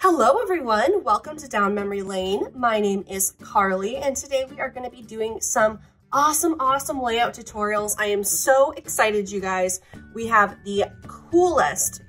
Hello everyone, welcome to Down Memory Lane. My name is Carly and today we are going to be doing some awesome layout tutorials. I am so excited, you guys. We have the coolest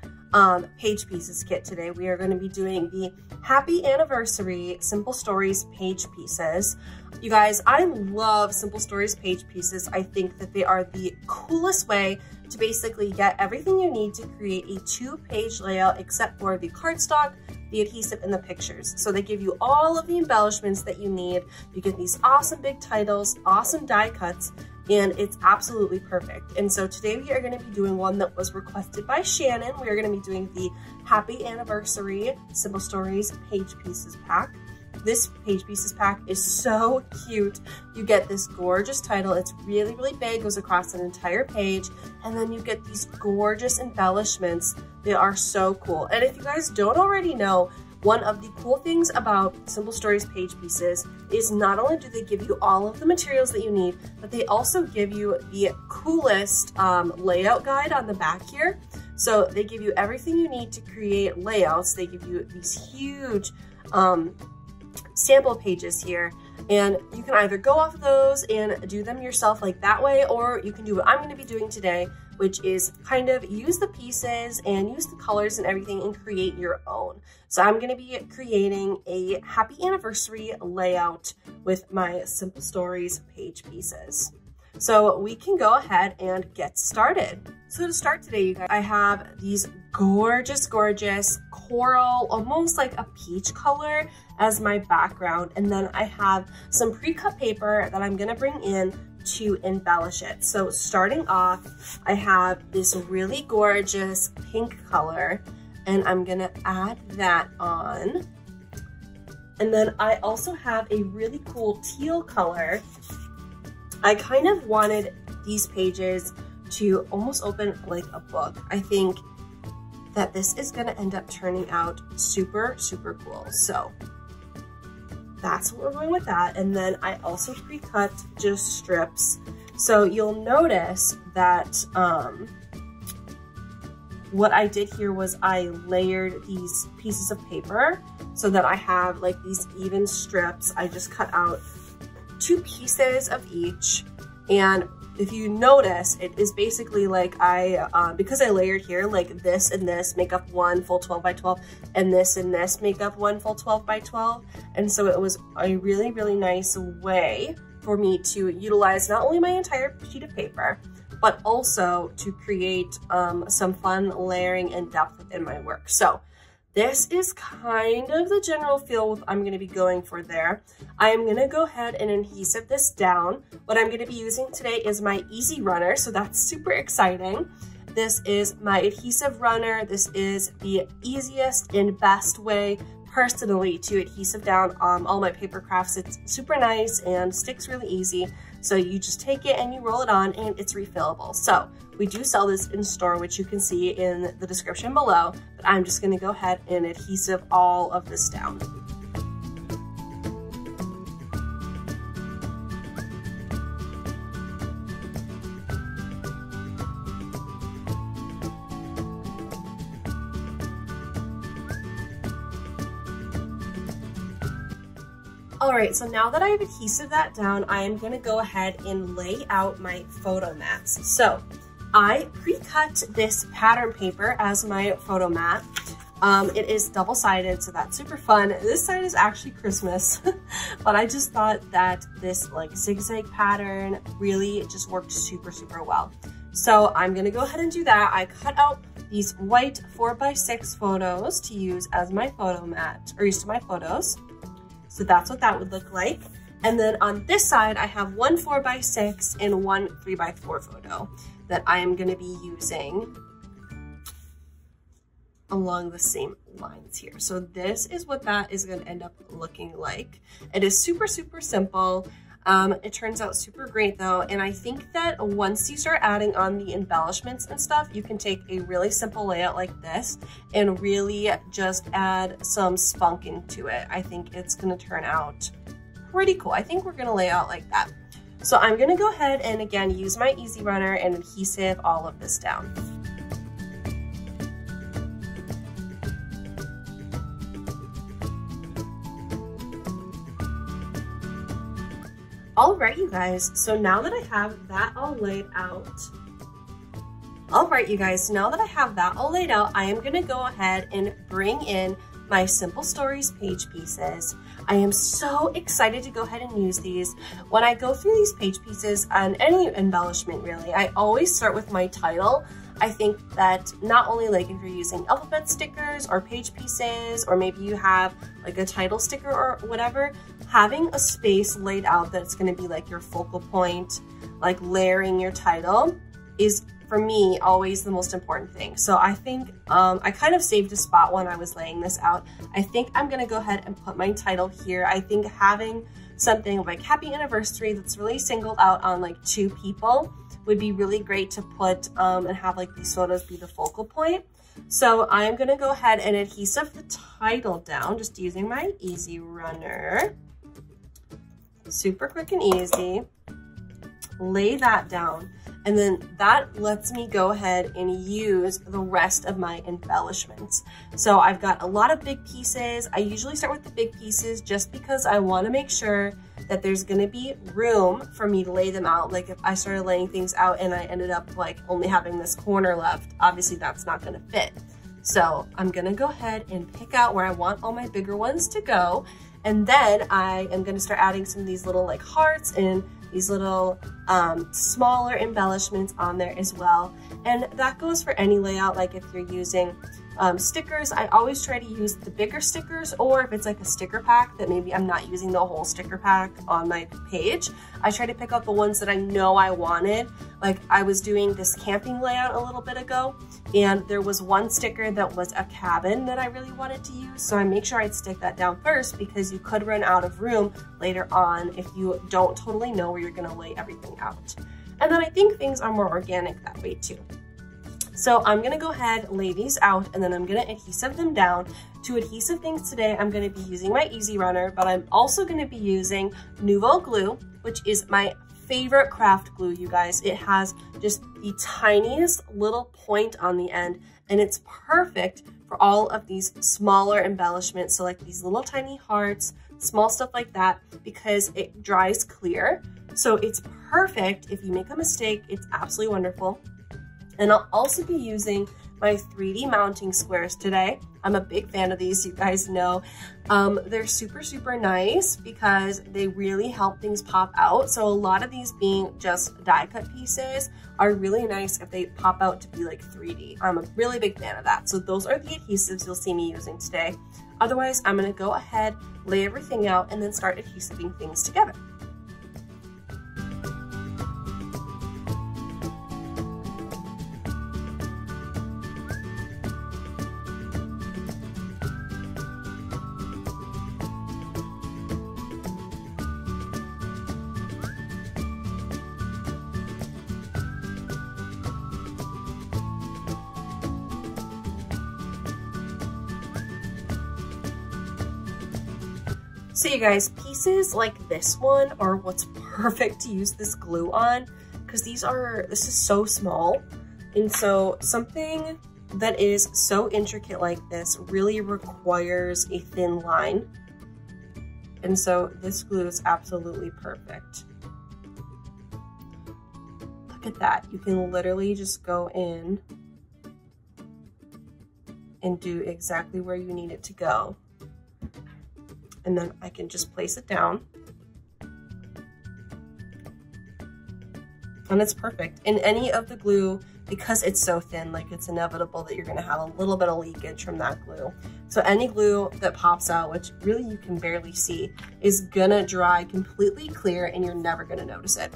page pieces kit today. We are going to be doing the Happy Anniversary Simple Stories page pieces. You guys, I love Simple Stories page pieces. I think that they are the coolest way to basically get everything you need to create a 2-page layout except for the cardstock, the adhesive, and the pictures. So they give you all of the embellishments that you need. You get these awesome big titles, awesome die cuts, and it's absolutely perfect. And so today we are going to be doing one that was requested by Shannon. We are going to be doing the Happy Anniversary Simple Stories page pieces pack. This page pieces pack is so cute. You get this gorgeous title. It's really big, goes across an entire page. And then you get these gorgeous embellishments. They are so cool. And if you guys don't already know, one of the cool things about Simple Stories page pieces is not only do they give you all of the materials that you need, but they also give you the coolest layout guide on the back here. So they give you everything you need to create layouts. They give you these huge sample pages here, and you can either go off of those and do them yourself like that way, or you can do what I'm going to be doing today, which is kind of use the pieces and use the colors and everything and create your own. So I'm going to be creating a Happy Anniversary layout with my Simple Stories page pieces. So we can go ahead and get started. So to start today, you guys, I have these gorgeous coral, almost like a peach color as my background. And then I have some pre-cut paper that I'm gonna bring in to embellish it. So starting off, I have this really gorgeous pink color, and I'm gonna add that on. And then I also have a really cool teal color. I kind of wanted these pages to almost open like a book. I think that this is gonna end up turning out super cool. So that's what we're going with that. And then I also pre-cut just strips. So you'll notice that what I did here was I layered these pieces of paper so that I have like these even strips. I just cut out 2 pieces of each, and if you notice, it is basically like because I layered here, like this and this make up one full 12 by 12, and this make up one full 12 by 12. And so it was a really nice way for me to utilize not only my entire sheet of paper, but also to create some fun layering and depth within my work. So this is kind of the general feel I'm going to be going for there. I am going to go ahead and adhesive this down. What I'm going to be using today is my Easy Runner, so that's super exciting. This is my adhesive runner. This is the easiest and best way personally to adhesive down all my papercrafts. It's super nice and sticks really easy. So you just take it and you roll it on, and it's refillable. So we do sell this in store, which you can see in the description below, but I'm just gonna go ahead and adhesive all of this down. All right, so now that I've adhesive that down, I am gonna go ahead and lay out my photo mats. So I pre-cut this pattern paper as my photo mat. It is double-sided, so that's super fun. This side is actually Christmas, but I just thought that this like zigzag pattern really just worked super well. So I'm gonna go ahead and do that. I cut out these white 4x6 photos to use as my photo mat, or use to my photos. So that's what that would look like. And then on this side, I have one 4x6 and one 3x4 photo that I am gonna be using along the same lines here. So this is what that is gonna end up looking like. It is super simple. It turns out super great though. And I think that once you start adding on the embellishments and stuff, you can take a really simple layout like this and really just add some spunk into it. I think it's gonna turn out pretty cool. I think we're gonna lay out like that. So I'm gonna go ahead and again, use my Easy Runner and adhesive all of this down. All right, you guys, so now that I have that all laid out, I am gonna go ahead and bring in my Simple Stories page pieces. I am so excited to go ahead and use these. When I go through these page pieces on any embellishment really, I always start with my title. I think that not only like if you're using alphabet stickers or page pieces, or maybe you have like a title sticker or whatever, having a space laid out that's gonna be like your focal point, like layering your title, is for me always the most important thing. So I think I kind of saved a spot when I was laying this out. I think I'm gonna go ahead and put my title here. I think having something like happy anniversary that's really singled out on like 2 people would be really great to put and have like these photos be the focal point. So I'm gonna go ahead and adhesive the title down just using my Easy Runner. Super quick and easy. Lay that down. And then that lets me go ahead and use the rest of my embellishments. So I've got a lot of big pieces. I usually start with the big pieces just because I want to make sure that there's going to be room for me to lay them out. Like if I started laying things out and I ended up like only having this corner left, obviously that's not going to fit. So I'm going to go ahead and pick out where I want all my bigger ones to go. And then I am going to start adding some of these little like hearts and these little smaller embellishments on there as well. And that goes for any layout. Like if you're using stickers, I always try to use the bigger stickers, or if it's like a sticker pack that maybe I'm not using the whole sticker pack on my page, I try to pick up the ones that I know I wanted. Like I was doing this camping layout a little bit ago, and there was one sticker that was a cabin that I really wanted to use. So I make sure I'd stick that down first, because you could run out of room later on if you don't totally know where you're gonna lay everything out. And then I think things are more organic that way too. So I'm gonna go ahead, lay these out, and then I'm gonna adhesive them down. To adhesive things today, I'm gonna be using my Easy Runner, but I'm also gonna be using Nouveau glue, which is my favorite craft glue, you guys. It has just the tiniest little point on the end, and it's perfect for all of these smaller embellishments. So like these little tiny hearts, small stuff like that, because it dries clear. So it's perfect. If you make a mistake, it's absolutely wonderful. And I'll also be using my 3D mounting squares today. I'm a big fan of these, you guys know. They're super, super nice because they really help things pop out. So a lot of these being just die cut pieces are really nice if they pop out to be like 3D. I'm a really big fan of that. So those are the adhesives you'll see me using today. Otherwise, I'm gonna go ahead, lay everything out, and then start adhesiving things together. So you guys, pieces like this one are what's perfect to use this glue on, because this is so small. And so something that is so intricate like this really requires a thin line. And so this glue is absolutely perfect. Look at that. You can literally just go in and do exactly where you need it to go. And then I can just place it down. And it's perfect. In any of the glue, because it's so thin, like it's inevitable that you're gonna have a little bit of leakage from that glue. So any glue that pops out, which really you can barely see, is gonna dry completely clear and you're never gonna notice it.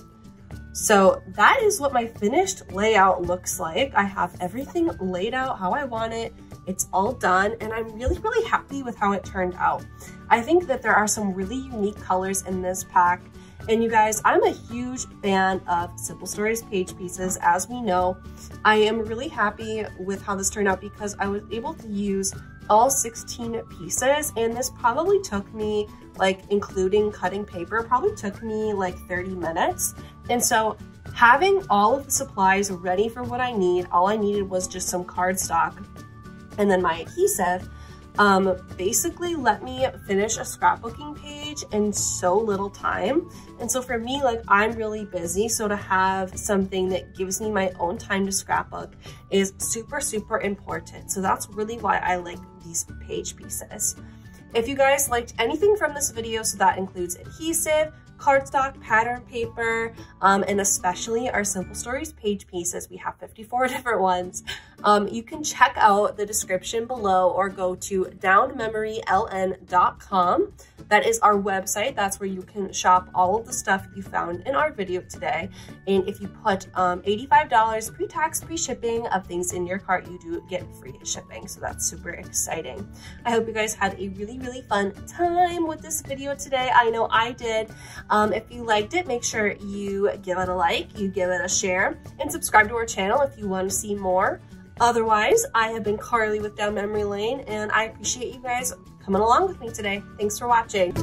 So that is what my finished layout looks like. I have everything laid out how I want it. It's all done, and I'm really, really happy with how it turned out. I think that there are some really unique colors in this pack. And you guys, I'm a huge fan of Simple Stories page pieces, as we know. I am really happy with how this turned out because I was able to use all 16 pieces, and this probably took me, like including cutting paper, probably took me like 30 minutes. And so having all of the supplies ready for what I need, all I needed was just some cardstock and then my adhesive. basically let me finish a scrapbooking page in so little time. And so for me, like, I'm really busy, so to have something that gives me my own time to scrapbook is super, super important. So that's really why I like these page pieces. If you guys liked anything from this video, so that includes adhesive, cardstock, pattern paper, and especially our Simple Stories page pieces. We have 54 different ones. You can check out the description below or go to downmemoryln.com. That is our website. That's where you can shop all of the stuff you found in our video today. And if you put $85 pre-tax, pre-shipping of things in your cart, you do get free shipping. So that's super exciting. I hope you guys had a really, really fun time with this video today. I know I did. If you liked it, make sure you give it a like, you give it a share, and subscribe to our channel if you want to see more. Otherwise, I have been Carly with Down Memory Lane, and I appreciate you guys coming along with me today. Thanks for watching.